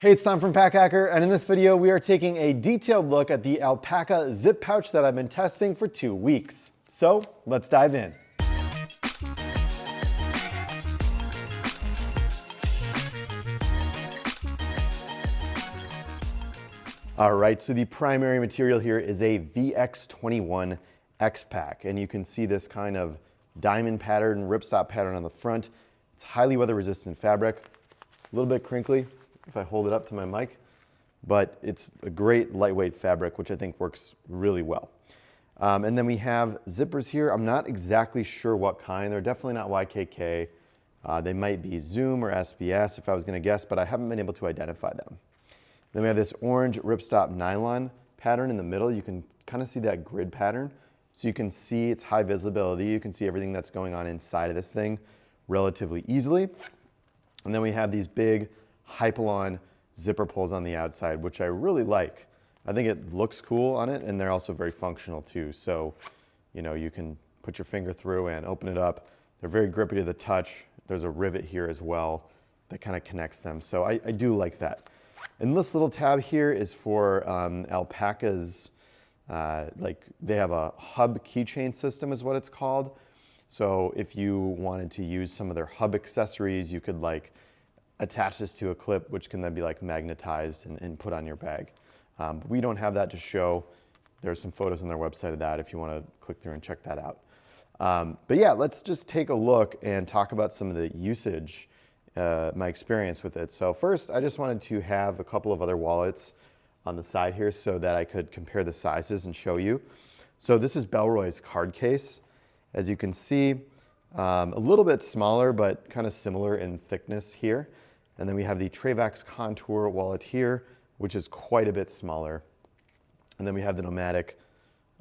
Hey, it's Tom from Pack Hacker, and in this video we are taking a detailed look at the ALPAKA zip pouch that I've been testing for 2 weeks. So let's dive in. All right, so the primary material here is a VX21 X-Pack, and you can see this kind of diamond pattern, ripstop pattern on the front. It's highly weather resistant fabric, a little bit crinkly if I hold it up to my mic, but it's a great lightweight fabric, which I think works really well. And then we have zippers here. I'm not exactly sure what kind. They're definitely not YKK. They might be Zoom or SBS if I was gonna guess, but I haven't been able to identify them. Then we have this orange ripstop nylon pattern in the middle. You can kind of see that grid pattern. So you can see it's high visibility. You can see everything that's going on inside of this thing relatively easily. And then we have these big Hypalon zipper pulls on the outside, which I really like. I think it looks cool on it, and they're also very functional too. So, you know, you can put your finger through and open it up. They're very grippy to the touch. There's a rivet here as well that kind of connects them. So I do like that. And this little tab here is for ALPAKA's, like they have a hub keychain system is what it's called. So if you wanted to use some of their hub accessories, you could like attach this to a clip, which can then be like magnetized and put on your bag. We don't have that to show. There's some photos on their website of that if you want to click through and check that out. But yeah, let's just take a look and talk about some of the usage, my experience with it. So first, I just wanted to have a couple of other wallets on the side here so that I could compare the sizes and show you. So this is Bellroy's card case. As you can see, a little bit smaller, but kind of similar in thickness here. And then we have the Travax Contour wallet here, which is quite a bit smaller. And then we have the Nomadic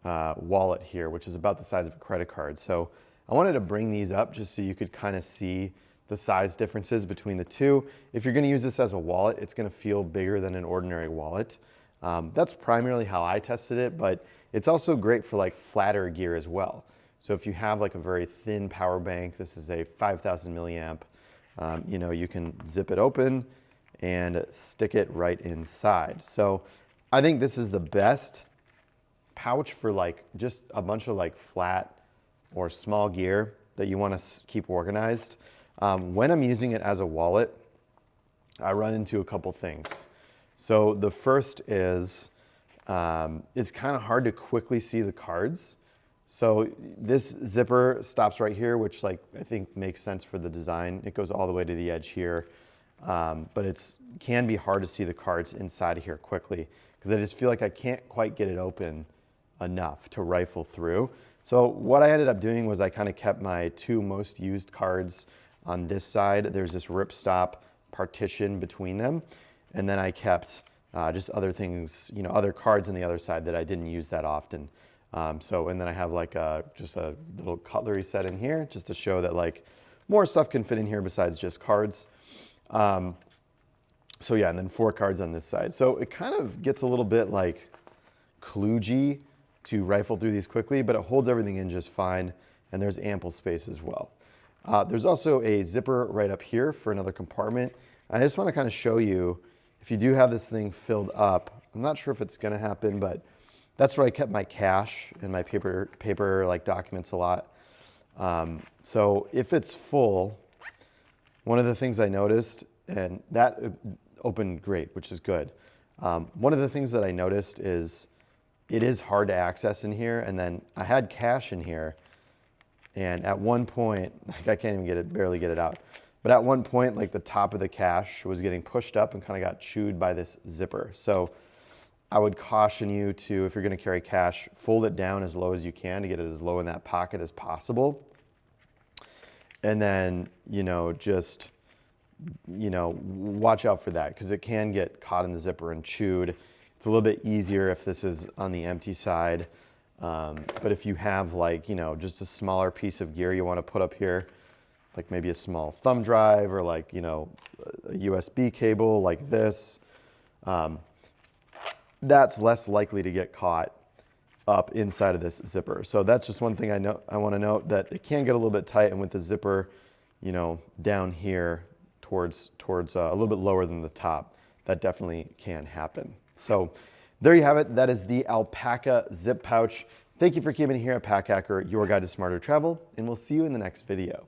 wallet here, which is about the size of a credit card. So I wanted to bring these up just so you could kind of see the size differences between the two. If you're going to use this as a wallet, it's going to feel bigger than an ordinary wallet. That's primarily how I tested it, but it's also great for like flatter gear as well. So if you have like a very thin power bank, this is a 5,000 milliamp, you know, you can zip it open and stick it right inside. So I think this is the best pouch for like just a bunch of like flat or small gear that you want to keep organized. When I'm using it as a wallet, I run into a couple things. So the first is, it's kind of hard to quickly see the cards. So this zipper stops right here, which like I think makes sense for the design. It goes all the way to the edge here, but it can be hard to see the cards inside of here quickly because I just feel like I can't quite get it open enough to rifle through. So what I ended up doing was I kind of kept my 2 most used cards on this side. There's this ripstop partition between them, and then I kept just other things, you know, other cards on the other side that I didn't use that often. And then I have like just a little cutlery set in here just to show that like more stuff can fit in here besides just cards. So yeah, and then 4 cards on this side. So it kind of gets a little bit like kludgy to rifle through these quickly, but it holds everything in just fine. And there's ample space as well. There's also a zipper right up here for another compartment. I just want to kind of show you, if you do have this thing filled up, I'm not sure if it's going to happen, but that's where I kept my cash and my paper like documents a lot. So if it's full, one of the things I noticed, and that opened great, which is good. One of the things that I noticed is it is hard to access in here. And then I had cash in here, and at one point, like I can't even barely get it out. But at one point, like the top of the cash was getting pushed up and kind of got chewed by this zipper. So I would caution you to, if you're going to carry cash, fold it down as low as you can to get it as low in that pocket as possible. And then, you know, just, you know, watch out for that because it can get caught in the zipper and chewed. It's a little bit easier if this is on the empty side. But if you have like, you know, just a smaller piece of gear you want to put up here, like maybe a small thumb drive or like, you know, a USB cable like this, that's less likely to get caught up inside of this zipper. So that's just one thing I want to note, that it can get a little bit tight, and with the zipper, you know, down here towards a little bit lower than the top, that definitely can happen. So there you have it. That is the Alpaca zip pouch. Thank you for keeping it here at Pack Hacker, your guide to smarter travel, and we'll see you in the next video.